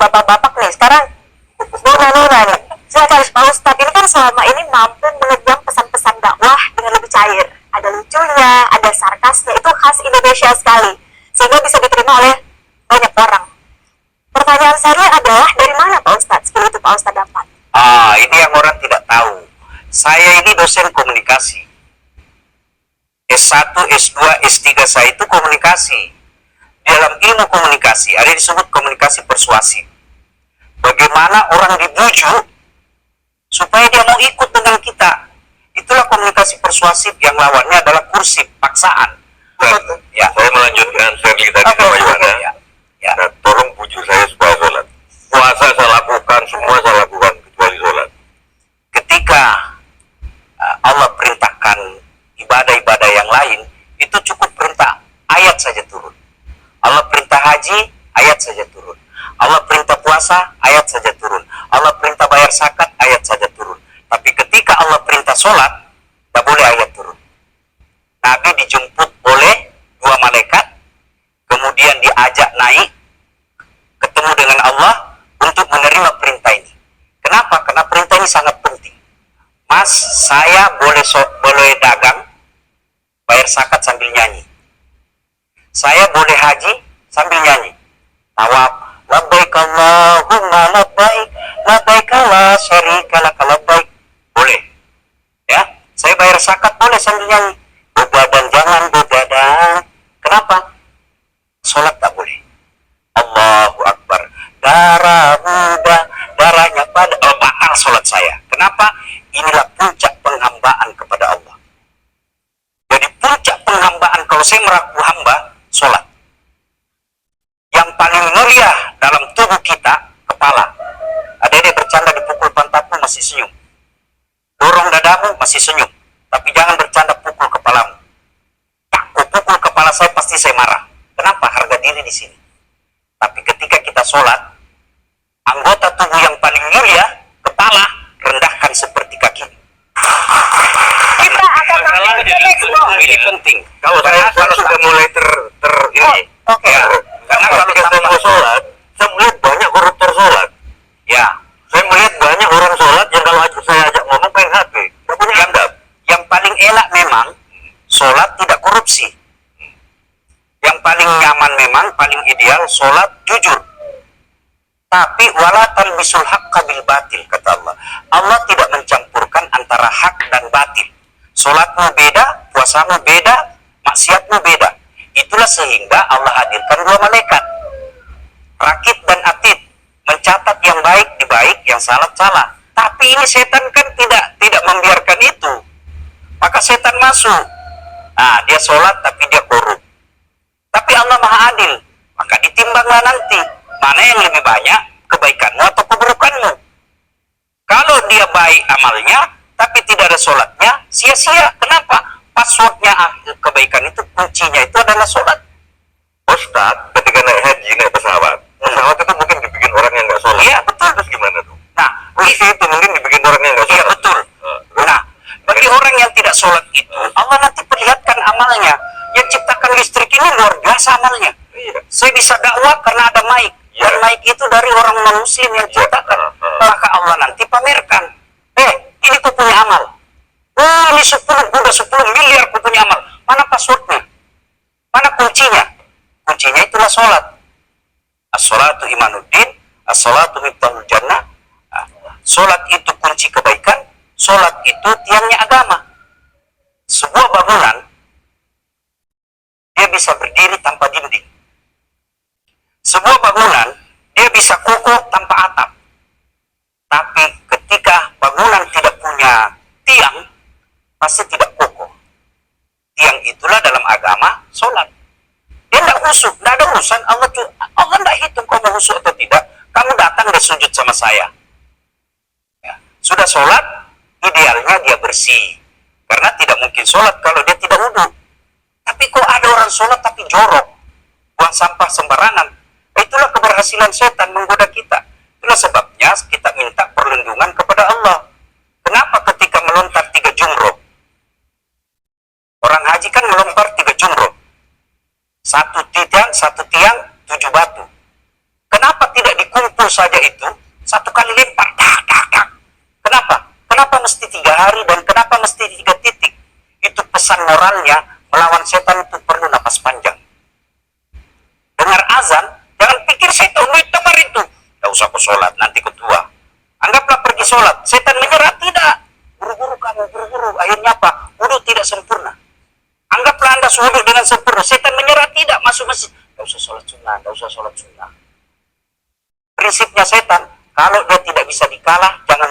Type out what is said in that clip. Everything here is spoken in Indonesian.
bapak-bapak nih, sekarang Nona nih, silakan Pak Ustadz, ini kan selama ini mampu mengejar pesan-pesan dakwah dengan lebih cair, ada lucunya, ada sarkasnya, itu khas Indonesia sekali, sehingga bisa diterima oleh banyak orang. Pertanyaan saya adalah, dari mana Pak Ustadz skill itu Pak Ustadz dapat? Ini yang orang tidak tahu. Saya ini dosen komunikasi. S1, S2, S3 saya itu komunikasi. Dalam ilmu komunikasi ada disebut komunikasi persuasif. Bagaimana orang dibujuk supaya dia mau ikut dengan kita. Itulah komunikasi persuasif, yang lawannya adalah kursif, paksaan. Ya, saya melanjutkan Ferli tadi sama Yohana. Ya. Nah, tolong bujuk saya supaya sholat. Puasa saya lakukan, semua saya lakukan kecuali sholat. Ketika Allah perintahkan ibadah-ibadah yang lain, itu cukup perintah ayat saja turun. Allah perintah haji, ayat saja turun. Allah perintah puasa, ayat saja turun. Allah perintah bayar zakat, ayat saja turun. Tapi ketika Allah perintah sholat, tidak boleh ayat turun. Nabi dijemput oleh 2 malaikat, kemudian diajak naik, ketemu dengan Allah untuk menerima perintah ini. Kenapa? Karena perintah ini sangat penting. Mas, saya boleh dagang, bayar zakat sambil nyanyi. Saya boleh haji sambil nyanyi. Tawaf, labbaik Allahumma labbaik, labbaik la syarika lak labbaik. Boleh. Ya, saya bayar zakat boleh sambil nyanyi. Begadang jangan begadang. Kenapa? Sholat tak boleh. Allahu Akbar. Darah muda, darahnya pada batal sholat saya. Kenapa? Inilah puncak penghambaan kepada Allah. Jadi puncak penghambaan kalau saya meraku hamba, sholat. Yang paling mulia dalam tubuh kita, kepala. Ada yang bercanda dipukul pantatmu masih senyum. Dorong dadamu masih senyum. Tapi jangan bercanda pukul kepalamu. Tak pukul kepala saya pasti saya marah. Kenapa? Harga diri di sini. Tapi ketika kita sholat, anggota tubuh yang paling mulia, kepala, rendahkan seperti kaki. Kita akan Ini penting. Kalau saya sudah mulai ini. Oke. Ya, karena kalau ketika saya tanpa mau sholat, saya melihat banyak koruptor sholat. ya, Saya melihat banyak orang sholat yang kalau saya ajak ngomong pengen HP. Saya punya adab. yang paling elak memang sholat tidak korupsi. Yang paling nyaman memang, paling ideal sholat jujur. Tapi wala talbisul haqqa bil batil, kata Allah. Allah tidak mencampurkan antara hak dan batil. Sholatmu beda, puasamu beda, maksiatmu beda. Itulah sehingga Allah hadirkan 2 malaikat, rakib dan atid, mencatat yang baik di baik, yang salah salah. Tapi ini setan kan tidak membiarkan itu. Maka setan masuk. Nah, dia sholat tapi dia korup. Tapi Allah Maha Adil, maka ditimbanglah nanti mana yang lebih banyak, kebaikanmu atau keburukanmu. Kalau dia baik amalnya tapi tidak ada sholatnya, sia-sia. Kenapa? Passwordnya kebaikan itu, kuncinya itu adalah sholat. Ustaz, ketika naik haji, naik pesawat itu mungkin dibikin orang yang nggak sholat. Iya, betul. Terus gimana tuh? Nah, Kursi itu mungkin dibikin orang yang nggak iya sholat. betul. Nah, bagi orang yang tidak sholat itu, Allah nanti perlihatkan amalnya. Yang ciptakan listrik ini luar biasa amalnya. Iya. Saya bisa dakwah karena ada mic. Iya. Dan mic itu dari orang non-muslim yang ciptakan. Maka Allah nanti pamerkan. Ini kau punya amal. Oh, ini 10, udah 10 miliar kau punya amal. Mana passwordnya? Mana kuncinya? Kuncinya itulah sholat. As-sholatu imanuddin, as-sholatu miftahul jannah. Sholat itu kunci kebaikan, sholat itu tiangnya agama. Sebuah bangunan, dia bisa berdiri tanpa dinding. Sebuah bangunan, dia bisa kokoh tanpa atap. Tapi ketika bangunan tidak punya tiang, pasti tidak kokoh. Tiang itulah dalam agama sholat. Dia tidak khusyuk, tidak ada urusan. Allah tidak hitung kau mau khusyuk atau tidak. Kamu datang dan sujud sama saya. Ya. Sudah sholat, idealnya dia bersih. Karena tidak mungkin sholat kalau dia tidak wudhu. Tapi kok ada orang sholat tapi jorok, buang sampah sembarangan. Itulah keberhasilan setan menggoda kita. Itulah sebabnya kita minta perlindungan kepada Allah. Kenapa ketika melontar 3 jumroh, orang haji kan melontar 3 jumroh, satu tiang 7 batu. Kenapa tidak dikumpul saja itu, satu kali lempar, dak, dak, dak. Kenapa? Kenapa mesti 3 hari dan kenapa mesti 3 titik? Itu pesan moralnya, melawan setan itu perlu napas panjang. Dengar azan, jangan pikir setan, itu temar itu. Tidak usah kau sholat, nanti kau tua. Anggaplah pergi sholat, setan menyerah, tidak. Buru-buru kamu, buru-buru. Akhirnya apa? Wudhu tidak sempurna. Anggaplah Anda wudhu dengan sempurna, setan menyerah, tidak. Masuk masjid, tidak usah sholat sunnah, tidak usah sholat sunnah. Prinsipnya setan, kalau dia tidak bisa dikalah, jangan